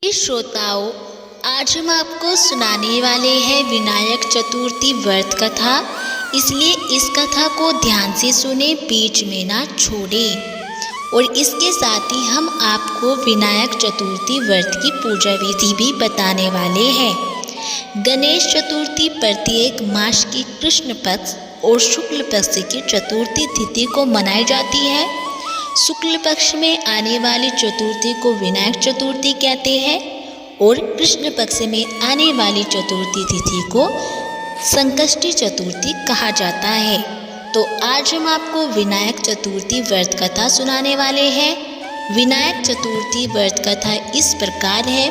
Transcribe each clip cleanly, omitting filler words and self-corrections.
श्रोताओं, आज हम आपको सुनाने वाले हैं विनायक चतुर्थी व्रत कथा। इसलिए इस कथा को ध्यान से सुने, बीच में ना छोड़ें। और इसके साथ ही हम आपको विनायक चतुर्थी व्रत की पूजा विधि भी बताने वाले हैं। गणेश चतुर्थी प्रत्येक मास की कृष्ण पक्ष और शुक्ल पक्ष की चतुर्थी तिथि को मनाई जाती है। शुक्ल पक्ष में आने वाली चतुर्थी को विनायक चतुर्थी कहते हैं और कृष्ण पक्ष में आने वाली चतुर्थी तिथि को संकष्टी चतुर्थी कहा जाता है। तो आज हम आपको विनायक चतुर्थी व्रत कथा सुनाने वाले हैं। विनायक चतुर्थी व्रत कथा इस प्रकार है।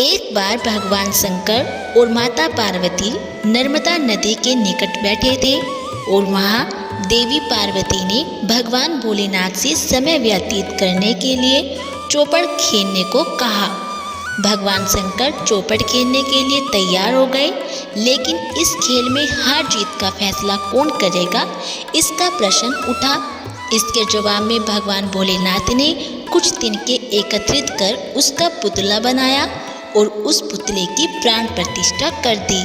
एक बार भगवान शंकर और माता पार्वती नर्मदा नदी के निकट बैठे थे और वहाँ देवी पार्वती ने भगवान भोलेनाथ से समय व्यतीत करने के लिए चौपड़ खेलने को कहा। भगवान शंकर चौपड़ खेलने के लिए तैयार हो गए, लेकिन इस खेल में हार जीत का फैसला कौन करेगा, इसका प्रश्न उठा। इसके जवाब में भगवान भोलेनाथ ने कुछ तिनके एकत्रित कर उसका पुतला बनाया और उस पुतले की प्राण प्रतिष्ठा कर दी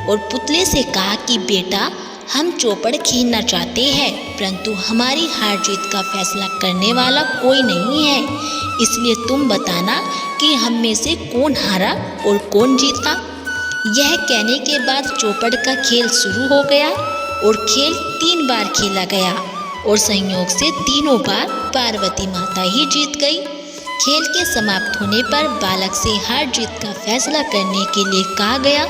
और पुतले से कहा कि बेटा, हम चौपड़ खेलना चाहते हैं, परंतु हमारी हार जीत का फैसला करने वाला कोई नहीं है। इसलिए तुम बताना कि हम में से कौन हारा और कौन जीता। यह कहने के बाद चौपड़ का खेल शुरू हो गया और खेल 3 बार खेला गया और संयोग से तीनों बार पार्वती माता ही जीत गई। खेल के समाप्त होने पर बालक से हार जीत का फैसला करने के लिए कहा गया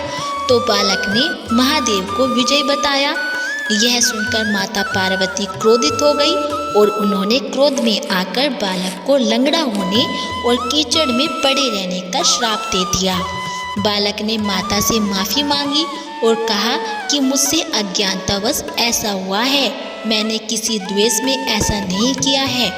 तो बालक ने महादेव को विजय बताया। यह सुनकर माता पार्वती क्रोधित हो गई और उन्होंने क्रोध में आकर बालक को लंगड़ा होने और कीचड़ में पड़े रहने का श्राप दे दिया। बालक ने माता से माफ़ी मांगी और कहा कि मुझसे अज्ञानतावश ऐसा हुआ है, मैंने किसी द्वेष में ऐसा नहीं किया है।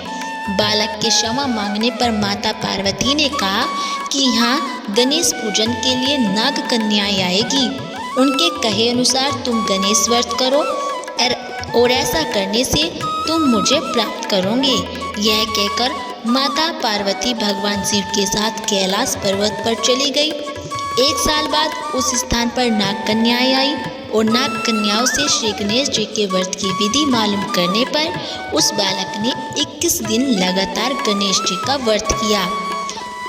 बालक के क्षमा मांगने पर माता पार्वती ने कहा कि यहाँ गणेश पूजन के लिए नाग कन्याएं आएगी, उनके कहे अनुसार तुम गणेश व्रत करो और ऐसा करने से तुम मुझे प्राप्त करोगे। यह कहकर माता पार्वती भगवान शिव के साथ कैलाश पर्वत पर चली गई। 1 साल बाद उस स्थान पर नाग कन्याएं आई और नाग कन्याओं से श्री गणेश जी के व्रत की विधि मालूम करने पर उस बालक ने 21 दिन लगातार गणेश जी का व्रत किया।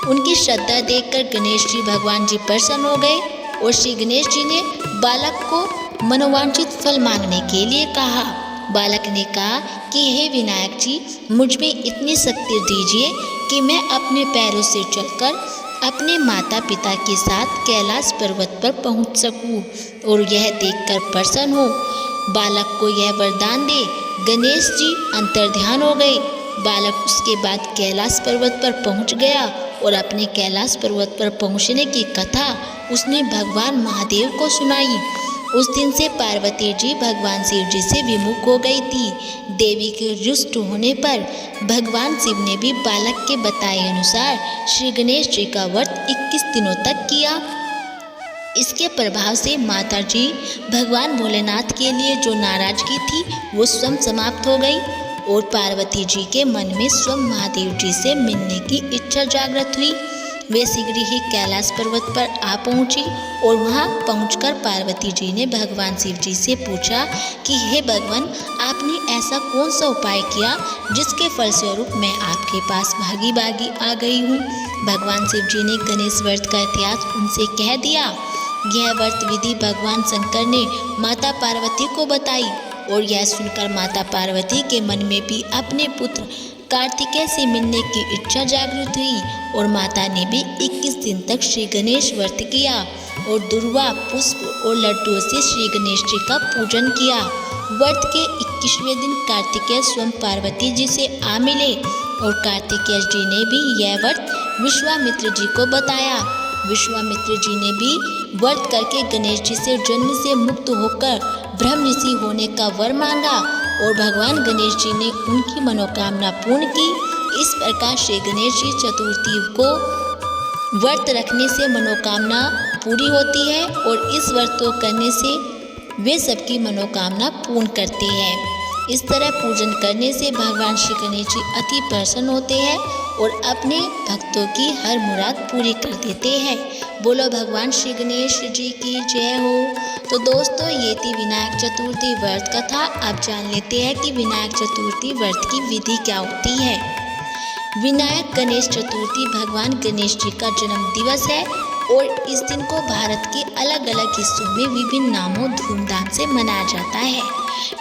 उनकी श्रद्धा देखकर गणेश जी भगवान जी प्रसन्न हो गए और श्री गणेश जी ने बालक को मनोवांछित फल मांगने के लिए कहा। बालक ने कहा कि हे विनायक जी, मुझ में इतनी शक्ति दीजिए कि मैं अपने पैरों से चलकर अपने माता पिता के साथ कैलाश पर्वत पर पहुंच सकूं और यह देखकर प्रसन्न हो। बालक को यह वरदान दे। गणेश जी अंतर्ध्यान हो गए। बालक उसके बाद कैलाश पर्वत पर पहुंच गया और अपने कैलाश पर्वत पर पहुंचने की कथा उसने भगवान महादेव को सुनाई। उस दिन से पार्वती जी भगवान शिव जी से विमुख हो गई थी। देवी के रुष्ट होने पर भगवान शिव ने भी बालक के बताए अनुसार श्री गणेश जी का व्रत 21 दिनों तक किया। इसके प्रभाव से माता जी भगवान भोलेनाथ के लिए जो नाराजगी थी वो स्वयं समाप्त हो गई और पार्वती जी के मन में स्वयं महादेव जी से मिलने की इच्छा जागृत हुई। वे शीघ्र ही कैलाश पर्वत पर आ पहुंची और वहां पहुंचकर पार्वती जी ने भगवान शिव जी से पूछा कि हे भगवान, आपने ऐसा कौन सा उपाय किया जिसके फलस्वरूप मैं आपके पास भागी भागी आ गई हूँ। भगवान शिव जी ने गणेश व्रत का इतिहास उनसे कह दिया। यह व्रत विधि भगवान शंकर ने माता पार्वती को बताई और यह सुनकर माता पार्वती के मन में भी अपने पुत्र कार्तिकेय से मिलने की इच्छा जागृत हुई और माता ने भी 21 दिन तक श्री गणेश व्रत किया और दुर्वा, पुष्प और लड्डुओं से श्री गणेश जी का पूजन किया। व्रत के 21वें दिन कार्तिकेय स्वयं पार्वती जी से आ मिले और कार्तिकेय जी ने भी यह व्रत विश्वामित्र जी को बताया। विश्वामित्र जी ने भी व्रत करके गणेश जी से जन्म से मुक्त होकर ब्रह्म ऋषि होने का वर मांगा और भगवान गणेश जी ने उनकी मनोकामना पूर्ण की। इस प्रकार श्री गणेश जी चतुर्थी को व्रत रखने से मनोकामना पूरी होती है और इस व्रत को करने से वे सबकी मनोकामना पूर्ण करते हैं। इस तरह पूजन करने से भगवान श्री गणेश जी अति प्रसन्न होते हैं और अपने भक्तों की हर मुराद पूरी कर देते हैं। बोलो भगवान श्री गणेश जी की जय हो। तो दोस्तों, ये थी विनायक चतुर्थी व्रत कथा। अब जान लेते हैं कि विनायक चतुर्थी व्रत की विधि क्या होती है। विनायक गणेश चतुर्थी भगवान गणेश जी का जन्म दिवस है और इस दिन को भारत के अलग अलग हिस्सों में विभिन्न नामों धूमधाम से मनाया जाता है।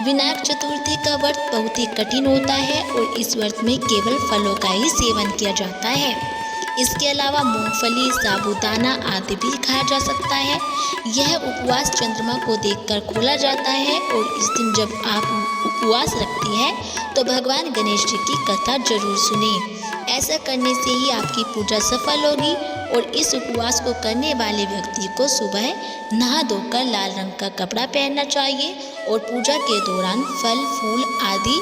विनायक चतुर्थी का व्रत बहुत ही कठिन होता है और इस व्रत में केवल फलों का ही सेवन किया जाता है। इसके अलावा मूंगफली, साबूदाना आदि भी खाया जा सकता है। यह उपवास चंद्रमा को देखकर खोला जाता है और इस दिन जब आप उपवास रखती हैं तो भगवान गणेश जी की कथा जरूर सुनें। ऐसा करने से ही आपकी पूजा सफल होगी। और इस उपवास को करने वाले व्यक्ति को सुबह नहा धोकर लाल रंग का कपड़ा पहनना चाहिए और पूजा के दौरान फल फूल आदि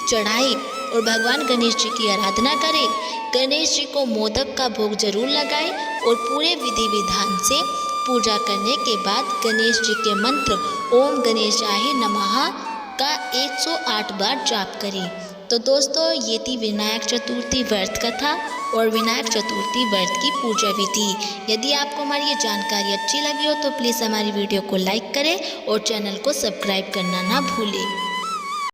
चढ़ाए और भगवान गणेश जी की आराधना करें। गणेश जी को मोदक का भोग जरूर लगाए और पूरे विधि विधान से पूजा करने के बाद गणेश जी के मंत्र ओम गणेशाय नमः का 108 बार जाप करें। तो दोस्तों, ये थी विनायक चतुर्थी व्रत कथा और विनायक चतुर्थी व्रत की पूजा विधि। यदि आपको हमारी ये जानकारी अच्छी लगी हो तो प्लीज़ हमारी वीडियो को लाइक करें और चैनल को सब्सक्राइब करना ना भूलें।